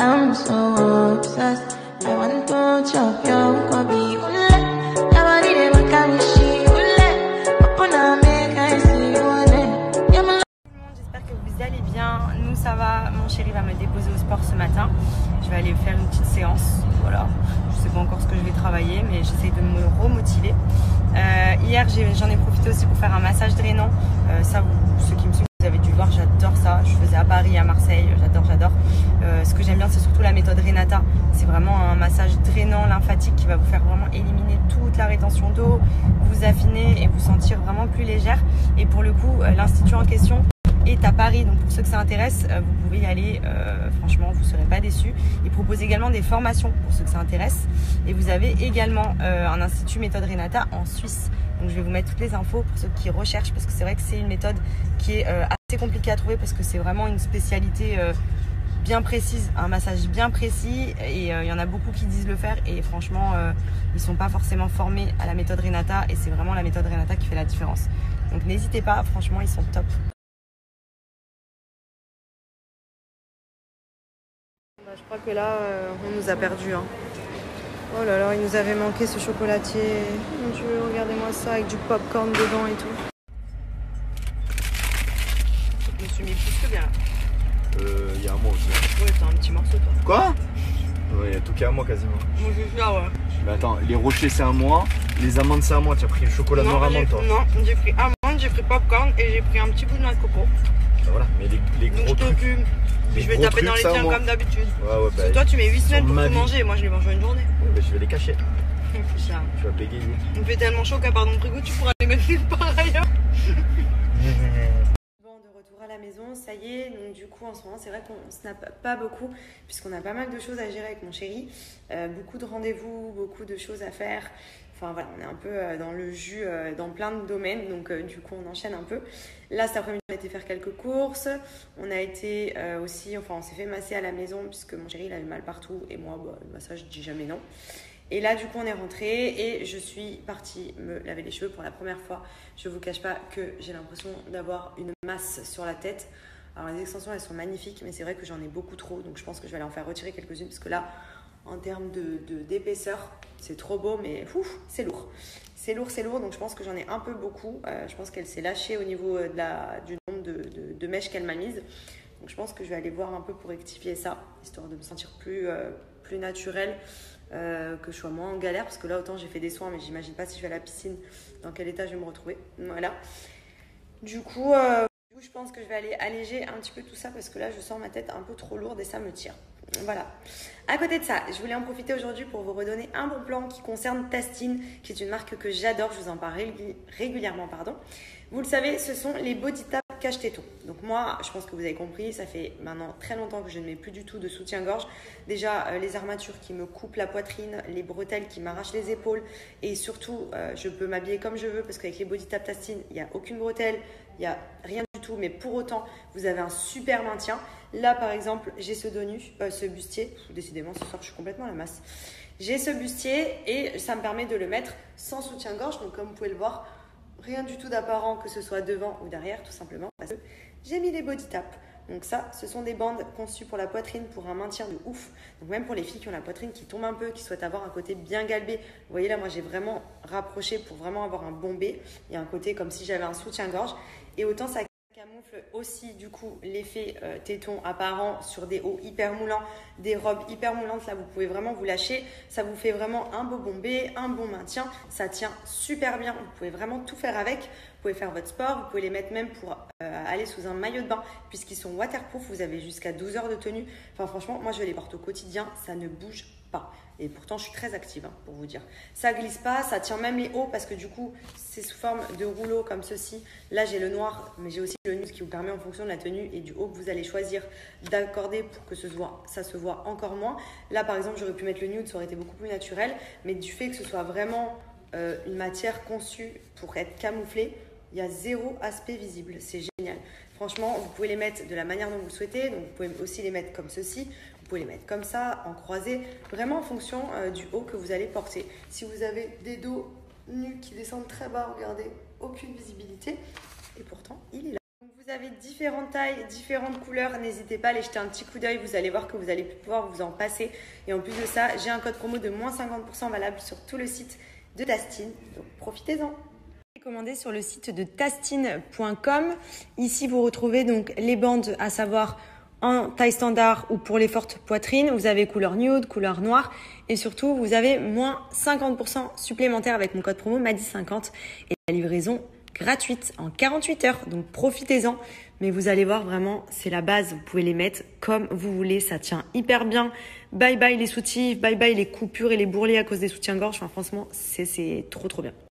I'm so obsessed. I want to chop your kobe. Nobody ever can she open up make I see you. J'espère que vous allez bien. Nous ça va. Mon chéri va me déposer au sport ce matin. Je vais aller faire une petite séance. Voilà. Je sais pas encore ce que je vais travailler, mais j'essaye de me remotiver. Hier j'en ai profité aussi pour faire un massage drainant. Ça, ceux qui me suivent, vous avez dû voir, j'adore ça. Je faisais à Paris, à Marseille, j'adore. Ce que j'aime bien, c'est surtout la méthode Renata. C'est vraiment un massage drainant, lymphatique, qui va vous faire vraiment éliminer toute la rétention d'eau, vous affiner et vous sentir vraiment plus légère. Et pour le coup, l'institut en question est à Paris, donc pour ceux que ça intéresse, vous pouvez y aller, franchement vous ne serez pas déçus. Ils proposent également des formations pour ceux que ça intéresse, et vous avez également un institut méthode Renata en Suisse. Donc je vais vous mettre toutes les infos pour ceux qui recherchent, parce que c'est vrai que c'est une méthode qui est assez compliquée à trouver, parce que c'est vraiment une spécialité bien précise, un massage bien précis, et il y en a beaucoup qui disent le faire, et franchement ils sont pas forcément formés à la méthode Renata, et c'est vraiment la méthode Renata qui fait la différence. Donc n'hésitez pas, franchement ils sont top. Je crois que là, on nous a perdus. Hein. Oh là là, il nous avait manqué ce chocolatier. Mon Dieu, regardez-moi ça avec du popcorn dedans et tout. Je me suis mis plus que bien là. Il y a un mois aussi. Ouais, t'as un petit morceau toi. Quoi? Ouais, il y a tout qu'à un mois quasiment. Moi je suis là, ouais. Mais attends, les rochers c'est un mois, les amandes c'est un mois. Tu as pris le chocolat noir amande toi? Non, j'ai pris amande, j'ai pris popcorn et j'ai pris un petit bout de noix de coco. Ben voilà, mais les gros trucs. Je vais taper dans les tiens comme d'habitude. Ouais, bah, parce que toi tu mets 8 semaines pour tout manger et moi je les mange en une journée. Oui, bah, je vais les cacher. Putain. Tu vas bégayer. Il me fait tellement chaud qu'à part dans le frigo tu pourras les mettre nulle part ailleurs. Bon, de retour à la maison, ça y est. Donc du coup en ce moment c'est vrai qu'on snappe pas beaucoup puisqu'on a pas mal de choses à gérer avec mon chéri. Beaucoup de rendez-vous, beaucoup de choses à faire. Enfin voilà, on est un peu dans le jus dans plein de domaines, donc du coup on enchaîne un peu. Là cet après-midi on a été faire quelques courses, on a été aussi, enfin on s'est fait masser à la maison puisque mon chéri il avait mal partout et moi bah, le massage je dis jamais non. Et là du coup on est rentré et je suis partie me laver les cheveux pour la première fois. Je vous cache pas que j'ai l'impression d'avoir une masse sur la tête. Alors les extensions elles sont magnifiques mais c'est vrai que j'en ai beaucoup trop, donc je pense que je vais aller en faire retirer quelques-unes parce que là en termes d'épaisseur, c'est trop beau, mais c'est lourd. C'est lourd, donc je pense que j'en ai un peu beaucoup. Je pense qu'elle s'est lâchée au niveau du nombre de mèches qu'elle m'a mise. Donc je pense que je vais aller voir un peu pour rectifier ça, histoire de me sentir plus naturelle, que je sois moins en galère. Parce que là, autant j'ai fait des soins, mais j'imagine pas si je vais à la piscine, dans quel état je vais me retrouver. Voilà. Du coup, je pense que je vais aller alléger un petit peu tout ça, parce que là, je sens ma tête un peu trop lourde et ça me tire. Voilà. À côté de ça, je voulais en profiter aujourd'hui pour vous redonner un bon plan qui concerne Tastine, qui est une marque que j'adore, je vous en parle régulièrement. Vous le savez, ce sont les Body Tap cache-tétons. Donc moi, je pense que vous avez compris, ça fait maintenant très longtemps que je ne mets plus du tout de soutien-gorge. Déjà, les armatures qui me coupent la poitrine, les bretelles qui m'arrachent les épaules, et surtout, je peux m'habiller comme je veux parce qu'avec les Body Tap Tastine, il n'y a aucune bretelle, il n'y a rien du tout, mais pour autant, vous avez un super maintien. Là, par exemple, j'ai ce dos nu, ce bustier. Décidément, ce soir, je suis complètement à la masse. J'ai ce bustier et ça me permet de le mettre sans soutien-gorge. Donc, comme vous pouvez le voir, rien du tout d'apparent, que ce soit devant ou derrière, tout simplement, parce que j'ai mis les body tap. Donc ça, ce sont des bandes conçues pour la poitrine, pour un maintien de ouf. Donc même pour les filles qui ont la poitrine qui tombe un peu, qui souhaitent avoir un côté bien galbé. Vous voyez là, moi, j'ai vraiment rapproché pour vraiment avoir un bombé. Il y a un côté comme si j'avais un soutien-gorge. Et autant ça camoufle aussi du coup l'effet téton apparent sur des hauts hyper moulants, des robes hyper moulantes. Là vous pouvez vraiment vous lâcher, ça vous fait vraiment un beau bombé, un bon maintien, ça tient super bien, vous pouvez vraiment tout faire avec. Vous pouvez faire votre sport, vous pouvez les mettre même pour aller sous un maillot de bain puisqu'ils sont waterproof, vous avez jusqu'à 12 heures de tenue. Enfin franchement, moi je les porte au quotidien, ça ne bouge pas. Et pourtant, je suis très active, hein, pour vous dire. Ça glisse pas, ça tient même les hauts parce que du coup, c'est sous forme de rouleau comme ceci. Là, j'ai le noir, mais j'ai aussi le nude qui vous permet en fonction de la tenue et du haut que vous allez choisir d'accorder pour que ça se voit encore moins. Là, par exemple, j'aurais pu mettre le nude, ça aurait été beaucoup plus naturel. Mais du fait que ce soit vraiment une matière conçue pour être camouflée, il y a zéro aspect visible. C'est génial. Franchement, vous pouvez les mettre de la manière dont vous le souhaitez. Donc, vous pouvez aussi les mettre comme ceci. Vous pouvez les mettre comme ça, en croisé, vraiment en fonction du haut que vous allez porter. Si vous avez des dos nus qui descendent très bas, regardez, aucune visibilité. Et pourtant, il est là. Donc vous Vous avez différentes tailles, différentes couleurs. N'hésitez pas à aller jeter un petit coup d'œil. Vous allez voir que vous allez pouvoir vous en passer. Et en plus de ça, j'ai un code promo de moins 50% valable sur tout le site de Tastine. Donc profitez-en. Commandé sur le site de tastine.com. Ici, vous retrouvez donc les bandes, à savoir en taille standard ou pour les fortes poitrines. Vous avez couleur nude, couleur noire. Et surtout, vous avez moins 50% supplémentaire avec mon code promo MADI50. Et la livraison gratuite en 48 heures, donc profitez-en. Mais vous allez voir vraiment, c'est la base, vous pouvez les mettre comme vous voulez, ça tient hyper bien. Bye bye les soutifs, bye bye les coupures et les bourrelets à cause des soutiens-gorge. Enfin franchement, c'est trop bien.